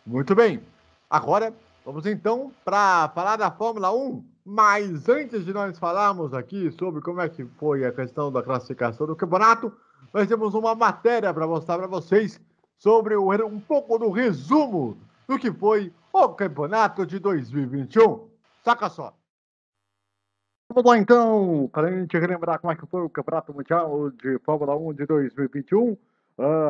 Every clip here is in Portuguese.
Muito bem. Agora vamos então para falar da Fórmula 1. Mas antes de nós falarmos aqui sobre como é que foi a questão da classificação do campeonato, nós temos uma matéria para mostrar para vocês sobre um pouco do resumo do que foi o campeonato de 2021. Saca só. Vamos lá então, para a gente relembrar como é que foi o Campeonato Mundial de Fórmula 1 de 2021,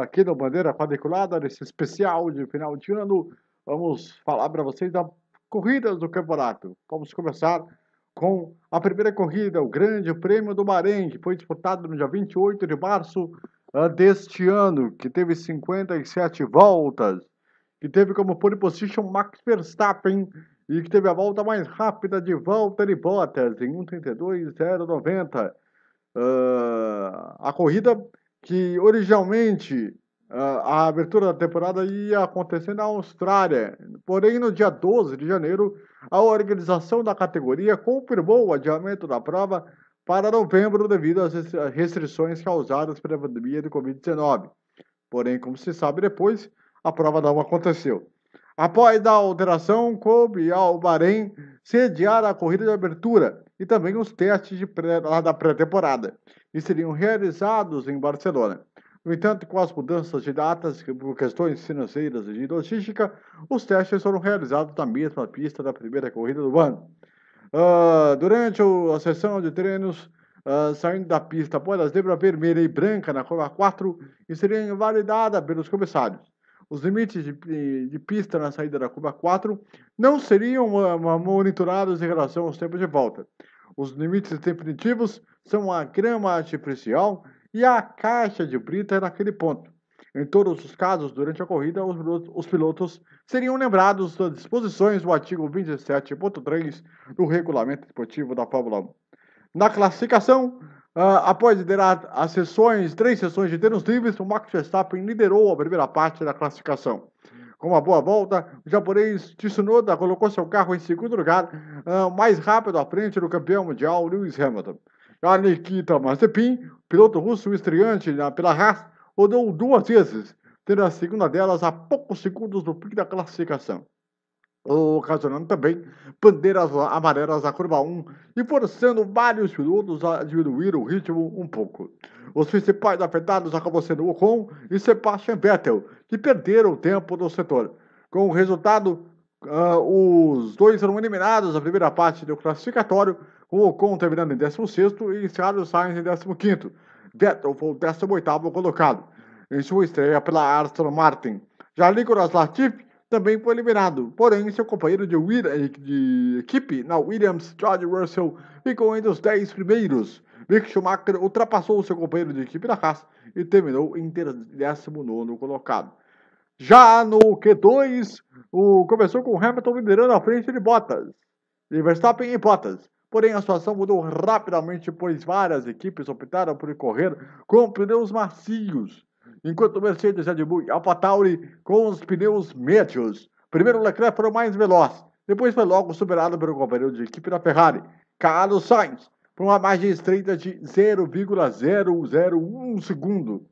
aqui no Bandeira Quadriculada, nesse especial de final de ano, vamos falar para vocês das corridas do campeonato. Vamos começar com a primeira corrida, o Grande Prêmio do Bahrein, que foi disputado no dia 28 de março deste ano, que teve 57 voltas, que teve como pole position Max Verstappen, e que teve a volta mais rápida de Valtteri Bottas em 1:32.090. A corrida que originalmente a abertura da temporada ia acontecer na Austrália, porém no dia 12 de janeiro a organização da categoria confirmou o adiamento da prova para novembro devido às restrições causadas pela pandemia do Covid-19. Porém, como se sabe depois, a prova não aconteceu. Após a alteração, coube ao Bahrein sediar a corrida de abertura e também os testes da pré-temporada, e seriam realizados em Barcelona. No entanto, com as mudanças de datas por questões financeiras e de logística, os testes foram realizados na mesma pista da primeira corrida do ano. Durante a sessão de treinos, saindo da pista após a zebra vermelha e branca na curva 4, e seria invalidada pelos comissários. Os limites de pista na saída da curva 4 não seriam monitorados em relação aos tempos de volta. Os limites definitivos são a grama artificial e a caixa de brita naquele ponto. Em todos os casos, durante a corrida, os pilotos seriam lembrados das disposições do artigo 27.3 do Regulamento Esportivo da Fórmula 1. Na classificação, após liderar as três sessões de treinos livres, o Max Verstappen liderou a primeira parte da classificação. Com uma boa volta, o japonês Tsunoda colocou seu carro em segundo lugar, mais rápido à frente do campeão mundial Lewis Hamilton. A Nikita Mazepin, piloto russo estreante pela Haas, rodou duas vezes, tendo a segunda delas a poucos segundos do fim da classificação, ocasionando também bandeiras amarelas na curva 1 e forçando vários pilotos a diminuir o ritmo um pouco. Os principais afetados acabam sendo Ocon e Sebastian Vettel, que perderam tempo no setor. Com o resultado, os dois foram eliminados na primeira parte do classificatório, com Ocon terminando em 16º e Carlos Sainz em 15º. Vettel foi o 18º colocado, em sua estreia pela Aston Martin. Já Nicolas Latifi também foi eliminado, porém seu companheiro de equipe na Williams, George Russell, ficou entre os 10 primeiros. Mick Schumacher ultrapassou seu companheiro de equipe na Haas e terminou em 19º colocado. Já no Q2, começou com Hamilton liderando à frente de Bottas, de Verstappen e Bottas. Porém, a situação mudou rapidamente, pois várias equipes optaram por correr com pneus macios, enquanto Mercedes, Red Bull e AlphaTauri com os pneus médios. Primeiro, Leclerc foi o mais veloz, depois foi logo superado pelo companheiro de equipe da Ferrari, Carlos Sainz, por uma margem estreita de 0,001 segundo.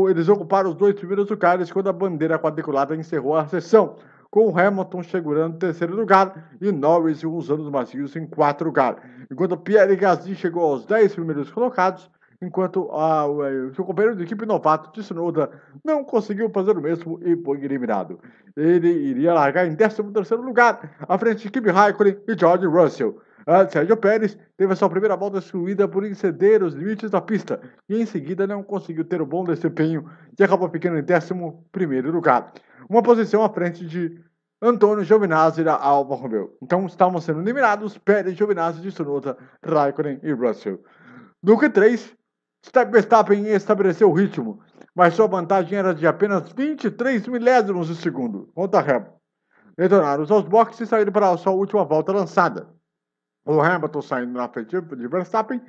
Eles ocuparam os dois primeiros lugares quando a bandeira quadriculada encerrou a sessão, com Hamilton segurando o terceiro lugar e Norris usando os macios em quarto lugar, enquanto Pierre Gasly chegou aos 10 primeiros colocados, enquanto o seu companheiro de equipe novato, Tsunoda, não conseguiu fazer o mesmo e foi eliminado. Ele iria largar em 13º lugar, à frente de Kimi Raikkonen e George Russell. Sérgio Pérez teve a sua primeira volta excluída por exceder os limites da pista e em seguida não conseguiu ter um bom desempenho e acabou ficando em 11º lugar, uma posição à frente de Antônio Giovinazzi da Alfa Romeo. Então estavam sendo eliminados Pérez, Giovinazzi, Tsunoda, Raikkonen e Russell. No Q3, Verstappen estabeleceu o ritmo, mas sua vantagem era de apenas 23 milésimos de segundo contra Hamilton. Retornaram aos boxes e saíram para a sua última volta lançada. O Hamilton saindo na frente de Verstappen,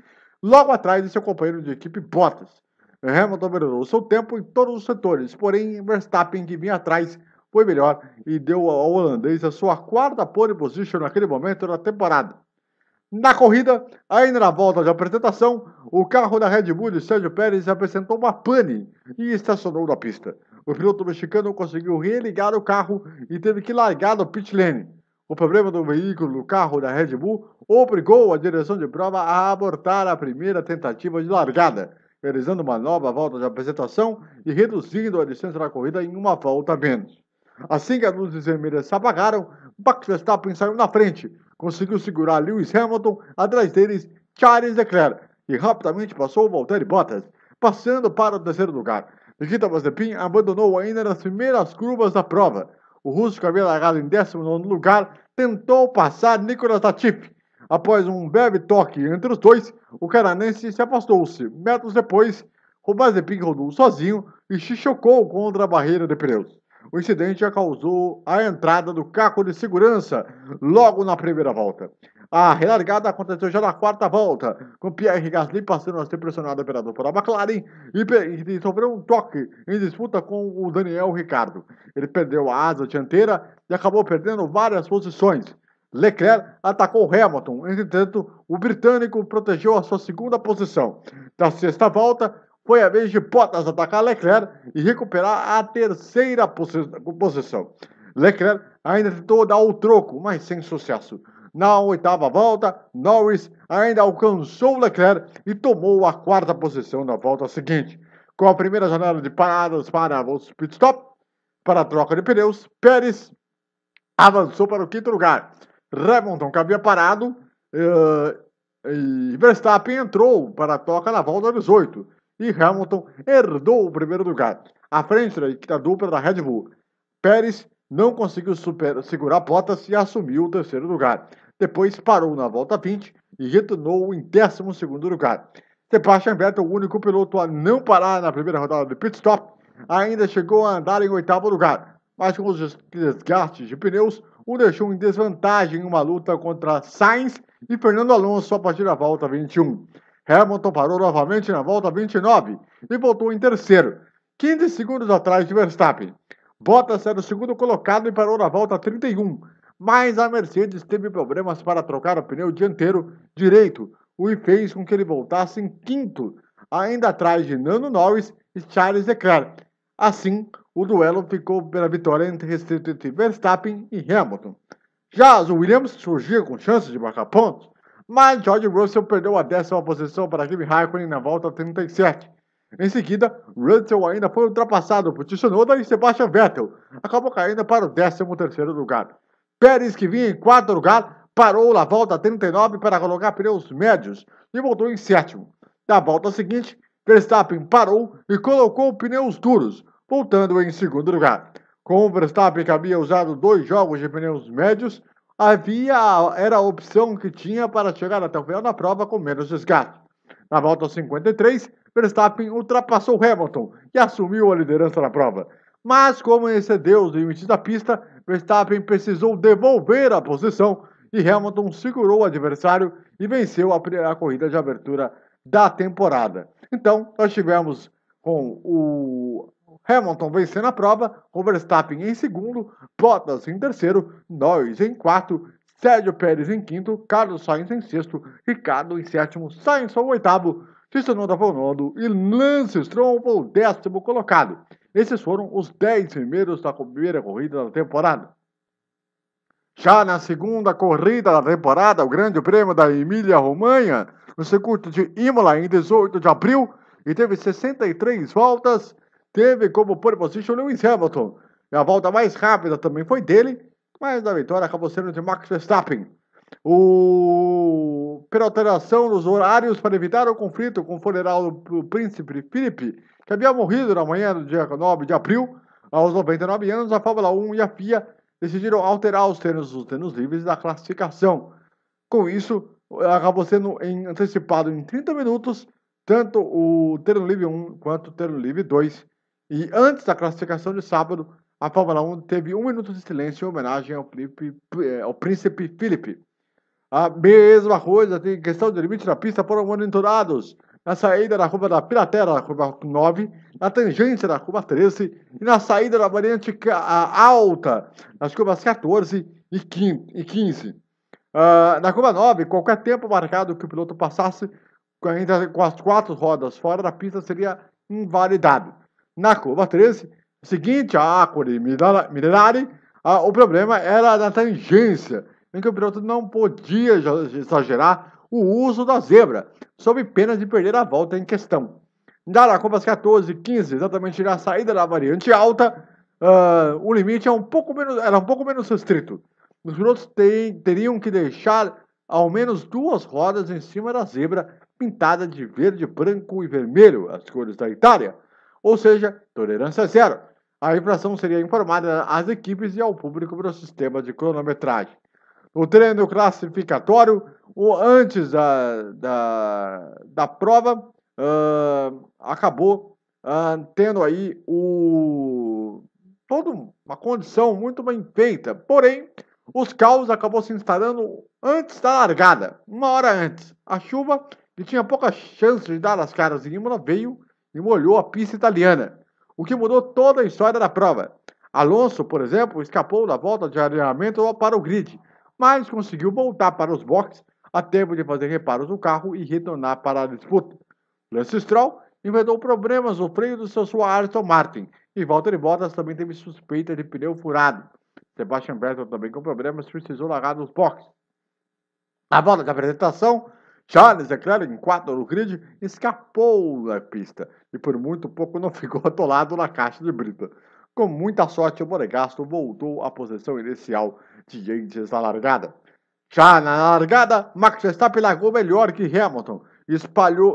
logo atrás de seu companheiro de equipe Bottas. Hamilton melhorou seu tempo em todos os setores, porém Verstappen, que vinha atrás, foi melhor e deu ao holandês a sua quarta pole position naquele momento da temporada. Na corrida, ainda na volta de apresentação, o carro da Red Bull de Sérgio Pérez apresentou uma pane e estacionou na pista. o piloto mexicano conseguiu religar o carro e teve que largar do pit lane. O problema do veículo do carro da Red Bull obrigou a direção de prova a abortar a primeira tentativa de largada, realizando uma nova volta de apresentação e reduzindo a distância da corrida em uma volta a menos. Assim que as luzes vermelhas se apagaram, Max Verstappen saiu na frente, conseguiu segurar Lewis Hamilton, atrás deles Charles Leclerc, e rapidamente passou o Valtteri Bottas, passando para o terceiro lugar. Nikita Mazepin abandonou ainda nas primeiras curvas da prova. O russo, que havia largado em 19º lugar, tentou passar Nicolas Latifi. Após um breve toque entre os dois, o canadense se afastou-se. Metros depois, o Mazepin rodou sozinho e se chocou contra a barreira de pneus. O incidente já causou a entrada do carro de segurança logo na primeira volta. A relargada aconteceu já na quarta volta, com Pierre Gasly passando a ser pressionado pela dupla McLaren e sofreu um toque em disputa com o Daniel Ricciardo. Ele perdeu a asa dianteira e acabou perdendo várias posições. Leclerc atacou Hamilton, entretanto, o britânico protegeu a sua segunda posição. Na sexta volta, foi a vez de Bottas atacar Leclerc e recuperar a terceira posição. Leclerc ainda tentou dar o troco, mas sem sucesso. Na oitava volta, Norris ainda alcançou Leclerc e tomou a quarta posição na volta seguinte. Com a primeira janela de paradas para os pitstop, para a troca de pneus, Pérez avançou para o quinto lugar. Hamilton, que havia parado, e Verstappen entrou para a troca na volta 18. E Hamilton herdou o primeiro lugar, à frente da dupla da Red Bull. Pérez não conseguiu segurar Bottas e assumiu o terceiro lugar. Depois parou na volta 20 e retornou em 12º lugar. Sebastian Vettel, o único piloto a não parar na primeira rodada de pit stop, ainda chegou a andar em 8º lugar, mas com os desgastes de pneus, o deixou em desvantagem em uma luta contra Sainz e Fernando Alonso a partir da volta 21. Hamilton parou novamente na volta 29 e voltou em terceiro, 15 segundos atrás de Verstappen. Bottas era o segundo colocado e parou na volta 31, mas a Mercedes teve problemas para trocar o pneu dianteiro direito, o que fez com que ele voltasse em quinto, ainda atrás de Lando Norris e Charles Leclerc. Assim, o duelo ficou pela vitória entre Verstappen e Hamilton. Já as Williams surgia com chances de marcar pontos, mas George Russell perdeu a 10ª posição para Kimi Raikkonen na volta 37. Em seguida, Russell ainda foi ultrapassado por Tsunoda e Sebastian Vettel, acabou caindo para o 13º lugar. Pérez, que vinha em quarto lugar, parou na volta 39 para colocar pneus médios e voltou em sétimo. Na volta seguinte, Verstappen parou e colocou pneus duros, voltando em segundo lugar. Como Verstappen que havia usado 2 jogos de pneus médios, era a opção que tinha para chegar até o final da prova com menos desgaste. Na volta 53, Verstappen ultrapassou Hamilton e assumiu a liderança da prova. Mas, como excedeu os limites da pista, Verstappen precisou devolver a posição e Hamilton segurou o adversário e venceu a corrida de abertura da temporada. Então, nós tivemos com o Hamilton vencendo a prova, com Verstappen em segundo, Bottas em terceiro, Norris em quarto, Sérgio Pérez em quinto, Carlos Sainz em sexto, Ricardo em sétimo, Sainz foi o oitavo, Tsunoda foi o nono e Lance Stroll foi o 10º colocado. Esses foram os 10 primeiros da primeira corrida da temporada. Já na segunda corrida da temporada, o Grande Prêmio da Emília-Romanha, no circuito de Imola, em 18 de abril, e teve 63 voltas, teve como pole position Lewis Hamilton. E a volta mais rápida também foi dele, mas a vitória acabou sendo de Max Verstappen. Pela alteração dos horários para evitar o conflito com o funeral do príncipe Felipe, que havia morrido na manhã do dia 9 de abril, aos 99 anos, a Fórmula 1 e a FIA decidiram alterar os treinos livres da classificação. Com isso, acabou sendo antecipado em 30 minutos, tanto o treino livre 1 quanto o treino livre 2. E antes da classificação de sábado, a Fórmula 1 teve 1 minuto de silêncio em homenagem ao príncipe Felipe. A mesma coisa, tem questão de limite da pista, foram monitorados na saída da curva da Piraterra, na curva 9, na tangência da curva 13 e na saída da variante alta, nas curvas 14 e 15. Na curva 9, qualquer tempo marcado que o piloto passasse, ainda com as 4 rodas fora da pista, seria invalidado. Na curva 13, Seguinte, a Acura e Minerari, o problema era na tangência, em que o piloto não podia exagerar o uso da zebra, sob pena de perder a volta em questão. Na curva 14 e 15, exatamente na saída da variante alta, o limite era um pouco menos restrito. Os pilotos teriam que deixar ao menos 2 rodas em cima da zebra, pintada de verde, branco e vermelho, as cores da Itália. Ou seja, tolerância zero. A infração seria informada às equipes e ao público pelo sistema de cronometragem. No treino classificatório, antes da prova, acabou tendo aí toda uma condição muito bem feita. Porém, os caos acabou se instalando antes da largada, 1 hora antes. A chuva, que tinha pouca chance de dar as caras em Imola, veio e molhou a pista italiana, o que mudou toda a história da prova. Alonso, por exemplo, escapou da volta de alinhamento para o grid, mas conseguiu voltar para os boxes a tempo de fazer reparos no carro e retornar para a disputa. Lance Stroll enfrentou problemas no freio do seu Aston Martin e Valtteri Bottas também teve suspeita de pneu furado. Sebastian Vettel também com problemas precisou largar nos boxes. Na volta de apresentação, Charles Leclerc, em 4 no grid, escapou da pista e por muito pouco não ficou atolado na caixa de brita. Com muita sorte, o Monegasco voltou à posição inicial de antes da largada. Já na largada, Max Verstappen largou melhor que Hamilton,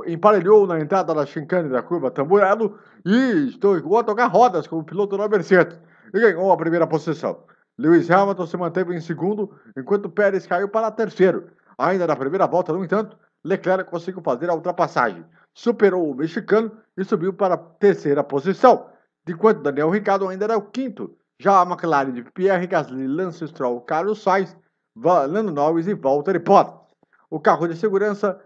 emparelhou na entrada da chicane da curva Tamburello e chegou a tocar rodas como piloto da Mercedes e ganhou a primeira posição. Lewis Hamilton se manteve em segundo, enquanto Pérez caiu para terceiro. Ainda na primeira volta, no entanto, Leclerc conseguiu fazer a ultrapassagem, superou o mexicano e subiu para a terceira posição, enquanto Daniel Ricciardo ainda era o quinto. Já a McLaren de Pierre Gasly, Lance Stroll, Carlos Sainz, Lando Norris e Valtteri Bottas. O carro de segurança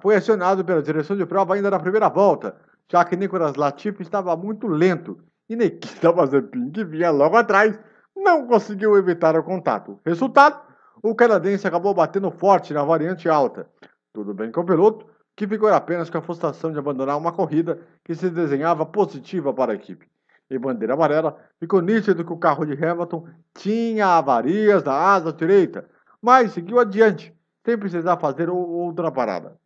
foi acionado pela direção de prova ainda na primeira volta, já que Nicolas Latifi estava muito lento e Nikita Mazepin, que vinha logo atrás, não conseguiu evitar o contato. Resultado, o canadense acabou batendo forte na variante alta. Tudo bem com o piloto, que ficou apenas com a frustração de abandonar uma corrida que se desenhava positiva para a equipe. Em bandeira amarela, ficou nítido que o carro de Hamilton tinha avarias na asa direita, mas seguiu adiante, sem precisar fazer outra parada.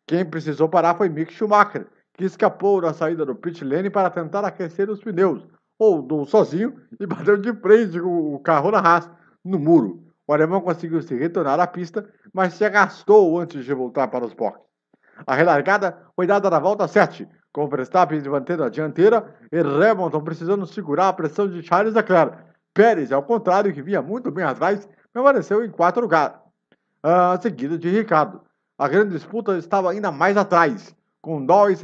Quem precisou parar foi Mick Schumacher, que escapou da saída do pit lane para tentar aquecer os pneus, rodou sozinho e bateu de frente com o carro na Haas no muro. O alemão conseguiu se retornar à pista, mas se arrastou antes de voltar para os boxes. A relargada foi dada na volta 7, com Verstappen mantendo a dianteira e Hamilton precisando segurar a pressão de Charles Leclerc. Pérez, ao contrário, que vinha muito bem atrás, permaneceu em 4 lugares, seguido de Ricciardo. A grande disputa estava ainda mais atrás, com Norris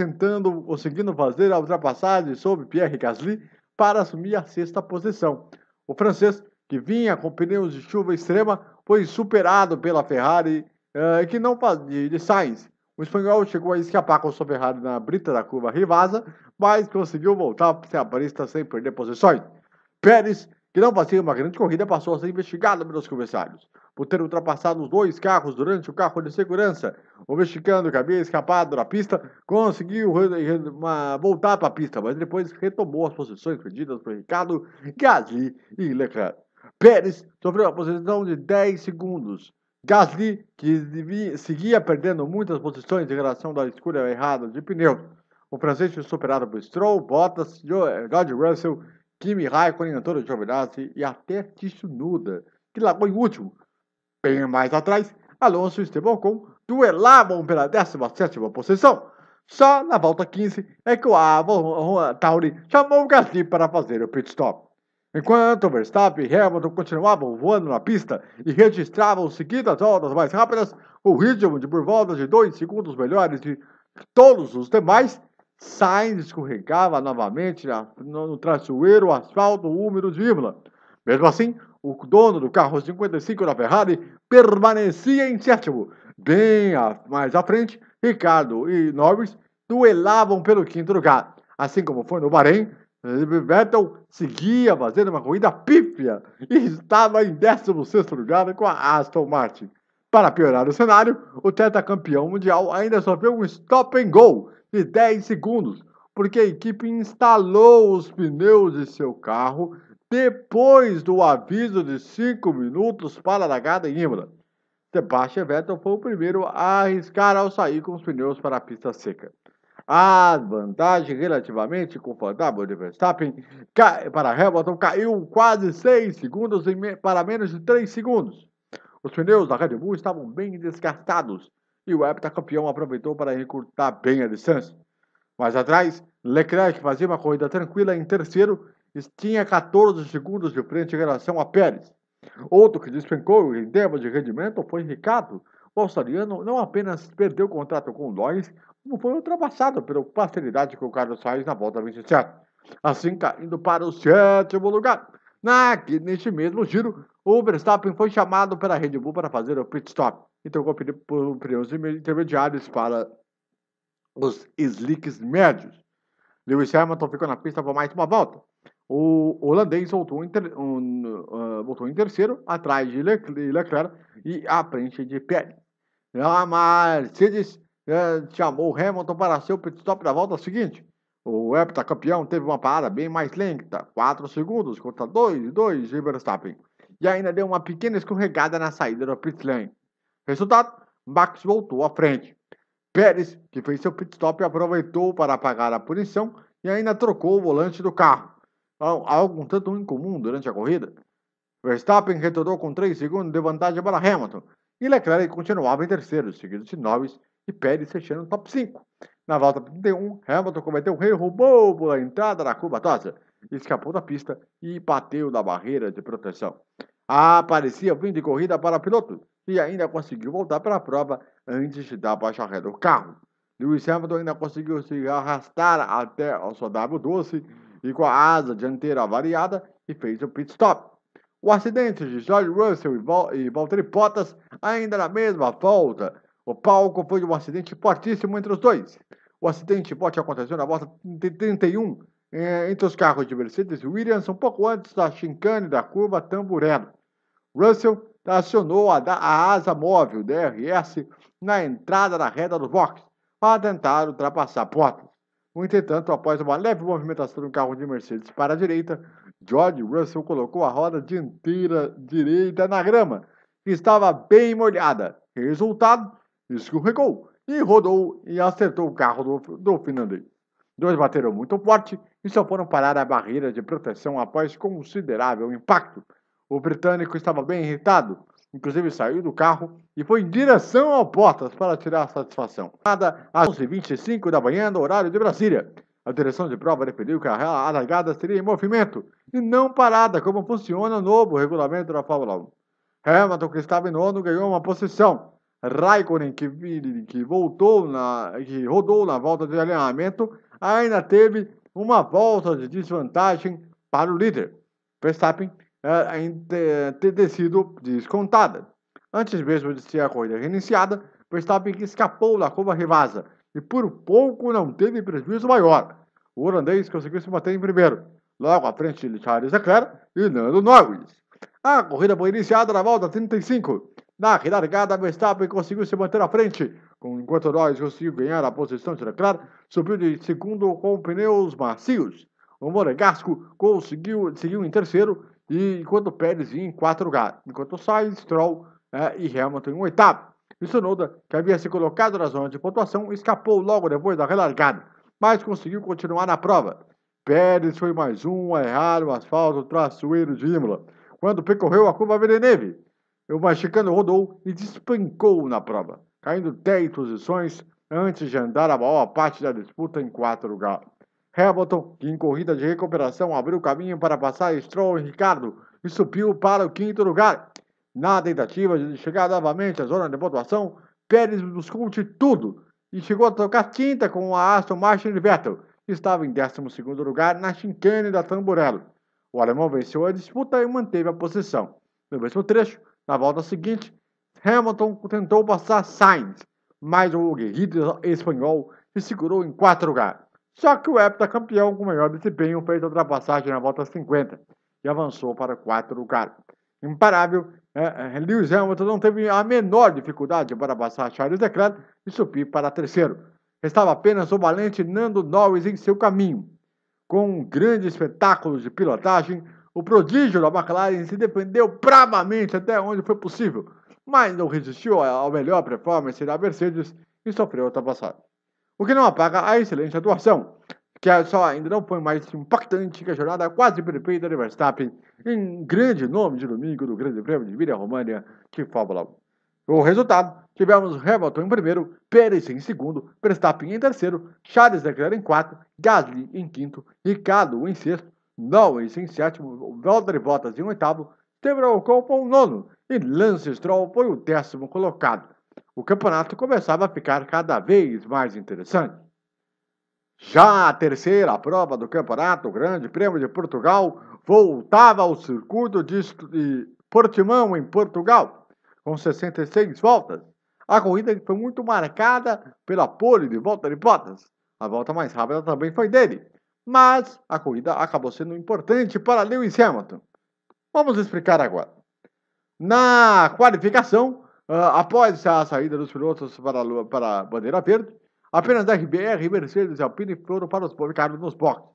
conseguindo fazer a ultrapassagem sobre Pierre Gasly para assumir a 6ª posição. O francês, que vinha com pneus de chuva extrema, foi superado pela Ferrari de Sainz. O espanhol chegou a escapar com sua Ferrari na brita da curva Rivasa, mas conseguiu voltar para a pista sem perder posições. Pérez, que não fazia uma grande corrida, passou a ser investigado pelos comissários por ter ultrapassado os 2 carros durante o carro de segurança. O mexicano, que havia escapado da pista, conseguiu voltar para a pista, mas depois retomou as posições perdidas por Ricciardo, Gasly e Leclerc. Pérez sofreu a posição de 10 segundos. Gasly, que seguia perdendo muitas posições em relação à escolha errada de pneus. O francês foi superado por Stroll, Bottas, George Russell, Kimi Raikkonen, Antonio Giovinazzi e até Tsunoda, que largou em último. Bem mais atrás, Alonso e Esteban Ocon duelavam pela 17ª posição. Só na volta 15 é que o Tauri chamou o Gasly para fazer o pit stop. Enquanto Verstappen e Hamilton continuavam voando na pista e registravam seguidas voltas mais rápidas, o ritmo de por volta de 2 segundos melhores de todos os demais, Sainz escorregava novamente no traiçoeiro asfalto úmido de Imola. Mesmo assim, o dono do carro 55 da Ferrari permanecia em 7º. Bem mais à frente, Ricciardo e Norris duelavam pelo 5º lugar. Assim como foi no Bahrein, Vettel seguia fazendo uma corrida pífia e estava em 16º lugar com a Aston Martin. Para piorar o cenário, o tetracampeão mundial ainda sofreu um stop and go de 10 segundos, porque a equipe instalou os pneus de seu carro depois do aviso de 5 minutos para a largada em Imola. Sebastian Vettel foi o primeiro a arriscar ao sair com os pneus para a pista seca. A vantagem relativamente confortável de Verstappen para Hamilton caiu quase 6 segundos para menos de 3 segundos. Os pneus da Red Bull estavam bem desgastados e o heptacampeão aproveitou para encurtar bem a distância. Mais atrás, Leclerc fazia uma corrida tranquila em terceiro e tinha 14 segundos de frente em relação a Pérez. Outro que despencou em termos de rendimento foi Ricardo. O australiano não apenas perdeu o contrato com o Norris, como foi ultrapassado pela facilidade com o Carlos Sainz na volta 27, assim caindo para o 7º lugar. Neste mesmo giro, o Verstappen foi chamado pela Red Bull para fazer o pit stop e trocou por pneus intermediários para os slicks médios. Lewis Hamilton ficou na pista por mais uma volta. O holandês voltou em terceiro, atrás de Leclerc e à frente de Pérez. A Mercedes chamou Hamilton para seu pit stop na volta seguinte. O heptacampeão teve uma parada bem mais lenta, 4 segundos contra 2 de Verstappen, e ainda deu uma pequena escorregada na saída do pit lane. Resultado, Max voltou à frente. Pérez, que fez seu pit stop, aproveitou para apagar a punição e ainda trocou o volante do carro, algo um tanto incomum durante a corrida. Verstappen retornou com 3 segundos de vantagem para Hamilton e Leclerc continuava em terceiro, seguido de Norris e Pérez fechando o top 5. Na volta 31, Hamilton cometeu um erro bobo na entrada da curva tosa, escapou da pista e bateu na barreira de proteção. Parecia fim de corrida para o piloto e ainda conseguiu voltar para a prova antes de dar baixa ré do carro. Lewis Hamilton ainda conseguiu se arrastar até o seu W12 e com a asa dianteira variada e fez o pit stop. O acidente de George Russell e Valtteri Bottas ainda na mesma volta. O palco foi um acidente fortíssimo entre os dois. O acidente forte aconteceu na volta 31 entre os carros de Mercedes e Williams, um pouco antes da chicane da curva Tamburello. Russell acionou a asa móvel DRS na entrada da reta do box para tentar ultrapassar Bottas. No entretanto, após uma leve movimentação do carro de Mercedes para a direita, George Russell colocou a roda dianteira direita na grama, que estava bem molhada. Resultado, escorregou e rodou e acertou o carro do finlandês. Dois bateram muito forte e só foram parar a barreira de proteção após considerável impacto. O britânico estava bem irritado, inclusive saiu do carro e foi em direção ao Bottas para tirar a satisfação. Às 11h25 da manhã, no horário de Brasília. A direção de prova definiu que a largada seria em movimento e não parada, como funciona o novo regulamento da Fórmula 1. Hamilton, que estava em nono, ganhou uma posição. Raikkonen, que rodou na volta de alinhamento, ainda teve uma volta de desvantagem para o líder. Verstappen ter sido descontada. Antes mesmo de ser a corrida reiniciada, Verstappen escapou da curva rivasa e por pouco não teve prejuízo maior. O holandês conseguiu se manter em primeiro, logo à frente de Charles Leclerc e Lando Norris. A corrida foi iniciada na volta 35. Na relargada, Verstappen conseguiu se manter à frente, enquanto Norris conseguiu ganhar a posição de Leclerc, subiu de segundo com pneus macios. O monegasco seguiu em terceiro, e enquanto Pérez ia em quarto lugar, enquanto Sainz, Stroll e Hamilton em oitavo. E Tsunoda, que havia se colocado na zona de pontuação, escapou logo depois da relargada, mas conseguiu continuar na prova. Pérez foi mais um a errar o asfalto traçoeiro de Imola, quando percorreu a curva Villeneuve. O mexicano rodou e despencou na prova, caindo 10 posições antes de andar a maior parte da disputa em quarto lugar. Hamilton, que em corrida de recuperação abriu caminho para passar Stroll e Ricardo e subiu para o quinto lugar. Na tentativa de chegar novamente à zona de pontuação, Pérez buscou de tudo e chegou a trocar tinta com a Aston Martin de Vettel, que estava em 12º lugar na chicane da Tamburello. O alemão venceu a disputa e manteve a posição. No mesmo trecho, na volta seguinte, Hamilton tentou passar Sainz, mas o guerreiro espanhol se segurou em quarto lugar. Só que o heptacampeão com maior desempenho fez a ultrapassagem na volta 50 e avançou para o quarto lugar. Imparável, Lewis Hamilton não teve a menor dificuldade para passar Charles Leclerc e subir para terceiro. Restava apenas o valente Lando Norris em seu caminho. Com um grande espetáculo de pilotagem, o prodígio da McLaren se defendeu bravamente até onde foi possível, mas não resistiu à melhor performance da Mercedes e sofreu ultrapassagem. O que não apaga a excelente atuação, que só ainda não foi mais impactante que a jornada quase perfeita de Verstappen em grande nome de domingo do Grande Prêmio de Emília-Romagna de Fórmula 1. O resultado, tivemos Hamilton em primeiro, Pérez em segundo, Verstappen em terceiro, Charles Leclerc em quarto, Gasly em quinto, Ricciardo em sexto, Norris em sétimo, Valtteri Bottas em oitavo, Esteban Ocon foi o nono e Lance Stroll foi o 10º colocado. O campeonato começava a ficar cada vez mais interessante. Já a terceira prova do campeonato, o Grande Prêmio de Portugal, voltava ao circuito de Portimão, em Portugal, com 66 voltas. A corrida foi muito marcada pela pole de Valtteri Bottas. A volta mais rápida também foi dele, mas a corrida acabou sendo importante para Lewis Hamilton. Vamos explicar agora. Na qualificação, após a saída dos pilotos para a bandeira verde, apenas a RBR, Mercedes e Alpine foram para os ficaram nos boxes.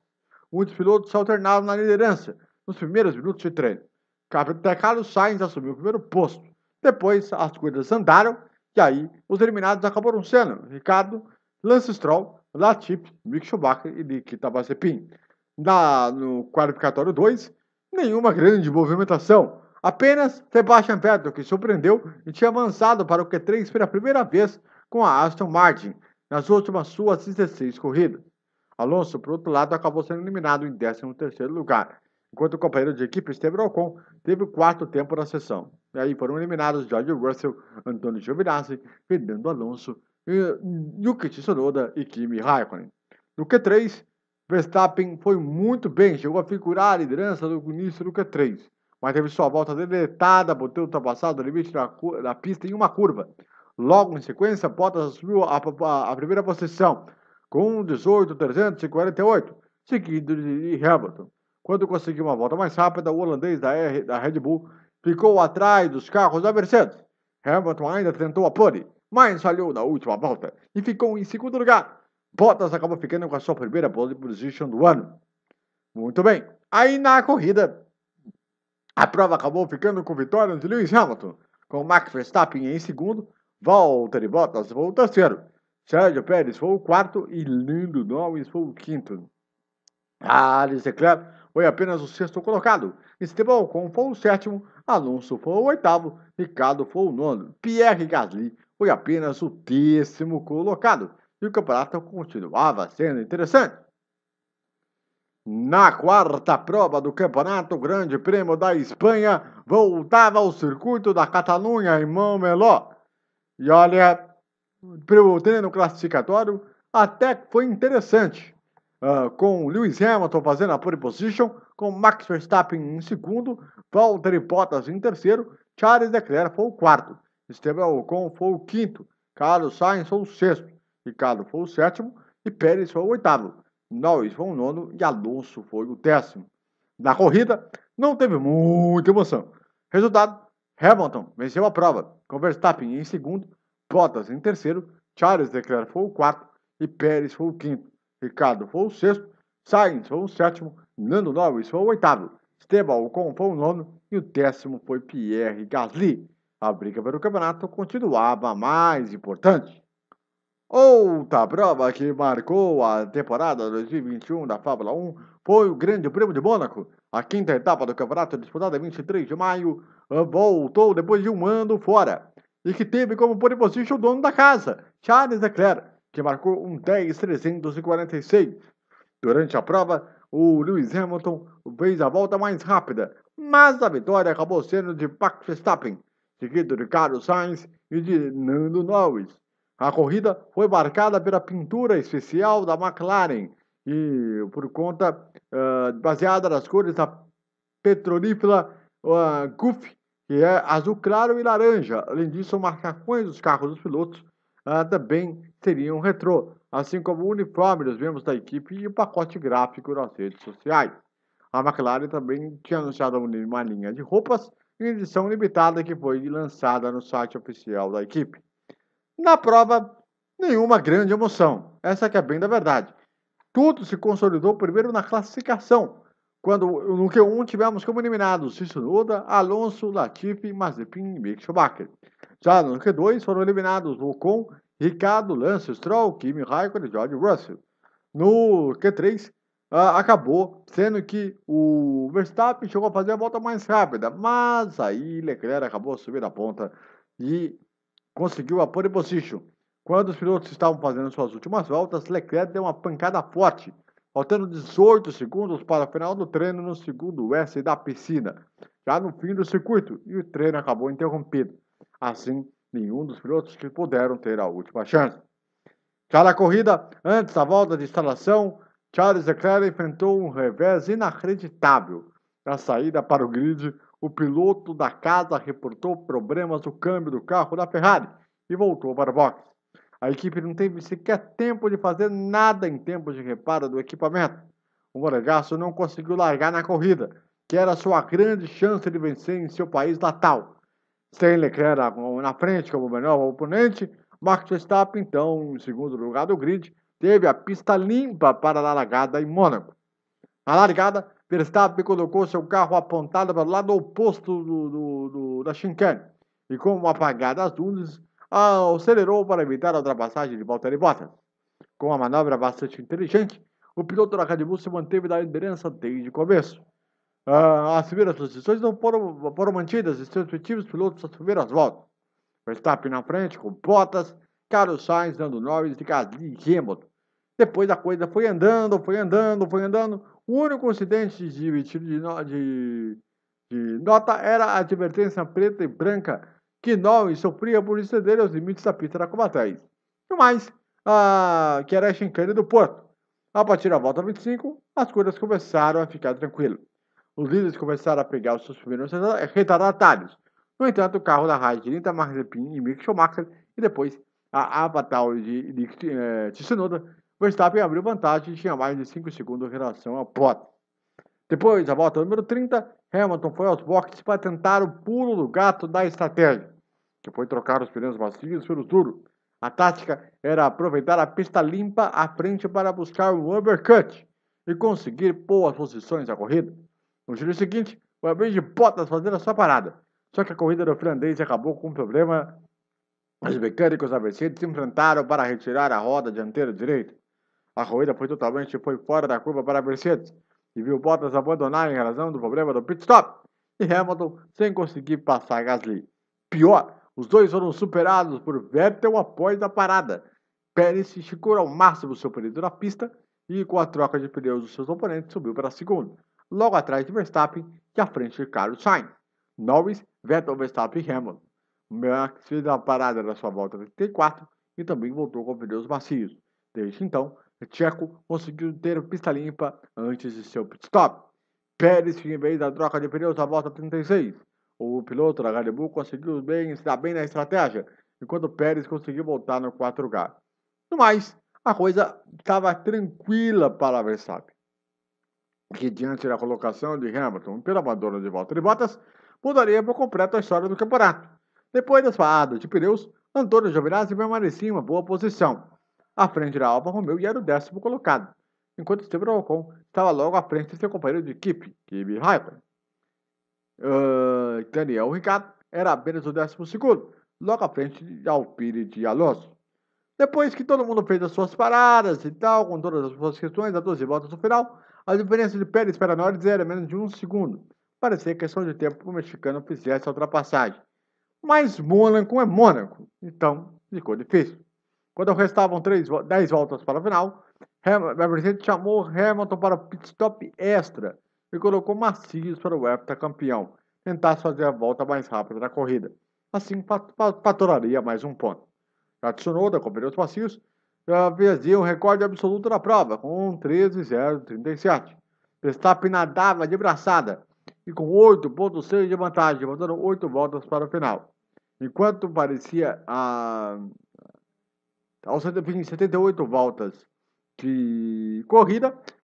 Muitos pilotos se alternaram na liderança nos primeiros minutos de treino. Carlos Sainz assumiu o primeiro posto. Depois, as corridas andaram e aí os eliminados acabaram sendo Ricciardo, Lance Stroll, Latifi, Mick Schumacher e Nikita Mazepin. No qualificatório 2, nenhuma grande movimentação. Apenas Sebastian Vettel, que surpreendeu e tinha avançado para o Q3 pela primeira vez com a Aston Martin nas últimas suas 16 corridas. Alonso, por outro lado, acabou sendo eliminado em 13º lugar, enquanto o companheiro de equipe Esteban Ocon teve o 4º tempo na sessão. E aí foram eliminados George Russell, Antonio Giovinazzi, Fernando Alonso, Yuki Tsunoda e Kimi Raikkonen. No Q3, Verstappen foi muito bem, chegou a figurar a liderança no início do Q3, mas teve sua volta deletada por ter ultrapassado o limite da pista em uma curva. Logo em sequência, Bottas assumiu a primeira posição, com 18.348, seguido de Hamilton. Quando conseguiu uma volta mais rápida, o holandês da Red Bull ficou atrás dos carros da Mercedes. Hamilton ainda tentou a pole, mas falhou na última volta e ficou em segundo lugar. Bottas acabou ficando com a sua primeira pole position do ano. Muito bem. Aí na corrida, a prova acabou ficando com vitória de Lewis Hamilton, com Max Verstappen em segundo, Valtteri Bottas foi o terceiro, Sérgio Pérez foi o quarto e Lando Norris foi o quinto. Charles Leclerc foi apenas o 6º colocado, Esteban Ocon foi o 7º, Alonso foi o 8º, Ricciardo foi o 9º, Pierre Gasly foi apenas o 10º colocado, e o campeonato continuava sendo interessante. Na quarta prova do campeonato, o Grande Prêmio da Espanha voltava ao circuito da Catalunha em Montmeló. E olha, o treino classificatório até foi interessante, com Lewis Hamilton fazendo a pole position, com Max Verstappen em segundo, Valtteri Bottas em terceiro, Charles Leclerc foi o quarto, Esteban Ocon foi o quinto, Carlos Sainz foi o sexto, Ricciardo foi o sétimo e Pérez foi o oitavo. Norris foi o nono e Alonso foi o 10º. Na corrida, não teve muita emoção. Resultado, Hamilton venceu a prova, com Verstappen em segundo, Bottas em terceiro, Charles Leclerc foi o quarto e Pérez foi o quinto. Ricciardo foi o sexto, Sainz foi o sétimo, Lando Norris foi o oitavo, Esteban Ocon foi o nono e o 10º foi Pierre Gasly. A briga pelo campeonato continuava mais importante. Outra prova que marcou a temporada 2021 da Fórmula 1 foi o Grande Prêmio de Mônaco. A quinta etapa do campeonato, disputada em 23 de maio, voltou depois de um ano fora. E que teve como pole position o dono da casa, Charles Leclerc, que marcou um 10.346. Durante a prova, o Lewis Hamilton fez a volta mais rápida, mas a vitória acabou sendo de Max Verstappen, seguido de Carlos Sainz e de Lando Norris. A corrida foi marcada pela pintura especial da McLaren e por conta baseada nas cores da petrolífera Gulf, que é azul claro e laranja. Além disso, os marcações dos carros dos pilotos também seriam retrô, assim como o uniforme dos membros da equipe e o pacote gráfico nas redes sociais. A McLaren também tinha anunciado uma linha de roupas em edição limitada que foi lançada no site oficial da equipe. Na prova, Nenhuma grande emoção. Essa que é bem da verdade. Tudo se consolidou primeiro na classificação, quando no Q1 tivemos como eliminados Tsunoda, Alonso, Latifi, Mazepin e Mick Schumacher. Já no Q2 foram eliminados Ocon, Ricardo, Lance Stroll, Kimi Raikkonen e George Russell. No Q3 acabou sendo que o Verstappen chegou a fazer a volta mais rápida, mas aí Leclerc acabou subindo a ponta e conseguiu a pole position. Quando os pilotos estavam fazendo suas últimas voltas, Leclerc deu uma pancada forte, faltando 18 segundos para o final do treino no segundo S da piscina, já no fim do circuito, e o treino acabou interrompido. Assim, nenhum dos pilotos que puderam ter a última chance. Já na corrida, antes da volta de instalação, Charles Leclerc enfrentou um revés inacreditável. Na saída para o grid, o piloto da casa reportou problemas no câmbio do carro da Ferrari e voltou para o box. A equipe não teve sequer tempo de fazer nada em tempo de reparo do equipamento. O monegasco não conseguiu largar na corrida, que era sua grande chance de vencer em seu país natal. Sem Leclerc na frente como melhor oponente, Max Verstappen, então, em segundo lugar do grid, teve a pista limpa para a largada em Mônaco. Na largada, Verstappen colocou seu carro apontado para o lado oposto da chicane e, com uma apagada às luzes, acelerou para evitar a ultrapassagem de Valtteri Bottas. Com uma manobra bastante inteligente, o piloto da Red Bull se manteve na liderança desde o começo. As primeiras posições não foram mantidas e seus respectivos pilotos assumiram as voltas. Verstappen na frente, com Bottas, Carlos Sainz, Lando Norris, Gasly e Hamilton. Depois a coisa foi andando. O único incidente de nota era a advertência preta e branca que Norris sofria por exceder os limites da pista da curva 3. E mais, que era a chicane do Porto. A partir da volta 25, as coisas começaram a ficar tranquilas. Os líderes começaram a pegar os seus primeiros retardatários. No entanto, o carro da Haas de Linda Mazepin e Mick Schumacher e depois a Avatar de Tsunoda, Verstappen abriu vantagem e tinha mais de 5 segundos em relação ao Bottas. Depois, da volta número 30, Hamilton foi aos boxes para tentar o pulo do gato da estratégia, que foi trocar os pneus macios pelos duros. A tática era aproveitar a pista limpa à frente para buscar um uppercut e conseguir boas posições na corrida. No giro seguinte, foi a vez de Bottas fazer a sua parada. Só que a corrida do finlandês acabou com um problema. Os mecânicos da Mercedes se enfrentaram para retirar a roda dianteira direita. A corrida foi fora da curva para a Mercedes e viu Bottas abandonar em razão do problema do pit stop e Hamilton sem conseguir passar Gasly. Pior, os dois foram superados por Vettel após a parada. Pérez esticou ao máximo seu período na pista e, com a troca de pneus dos seus oponentes, subiu para segundo, logo atrás de Verstappen e à frente de Carlos Sainz. Norris, Vettel, Verstappen e Hamilton. Max fez a parada na sua volta 34 e também voltou com pneus macios. Desde então, Checo conseguiu ter pista limpa antes de seu pit stop. Pérez, em vez da troca de pneus na volta 36. O piloto da Red Bull conseguiu estar bem na estratégia, enquanto Pérez conseguiu voltar no 4 lugar. No mais, a coisa estava tranquila para Verstappen, que diante da colocação de Hamilton pela abandono de Valtteri Bottas, mudaria por completo a história do campeonato. Depois das paradas de pneus, Antônio Giovinazzi permanecia em uma boa posição, à frente da Alfa Romeo e era o 10º colocado, enquanto Esteban Ocon estava logo à frente de seu companheiro de equipe, Kimi Raikkonen. Daniel Ricciardo era apenas o 12º, logo à frente de Alpine e de Alonso. Depois que todo mundo fez as suas paradas e tal, com todas as suas questões, a 12 voltas no final, a diferença de Pérez para Norris era menos de 1 segundo. Parecia questão de tempo para o mexicano fizesse a ultrapassagem. Mas Mônaco é Mônaco, então ficou difícil. Quando restavam 10 voltas para o final, a Mercedes chamou Hamilton para o pit stop extra e colocou macios para o heptacampeão tentar fazer a volta mais rápida da corrida. Assim, faturaria mais um ponto. A Tsunoda, com pneus macios, fazia um recorde absoluto na prova, com 13,037. Verstappen nadava de braçada e com 8,6 de vantagem, faltando 8 voltas para o final. Enquanto parecia aos 78 voltas de corrida,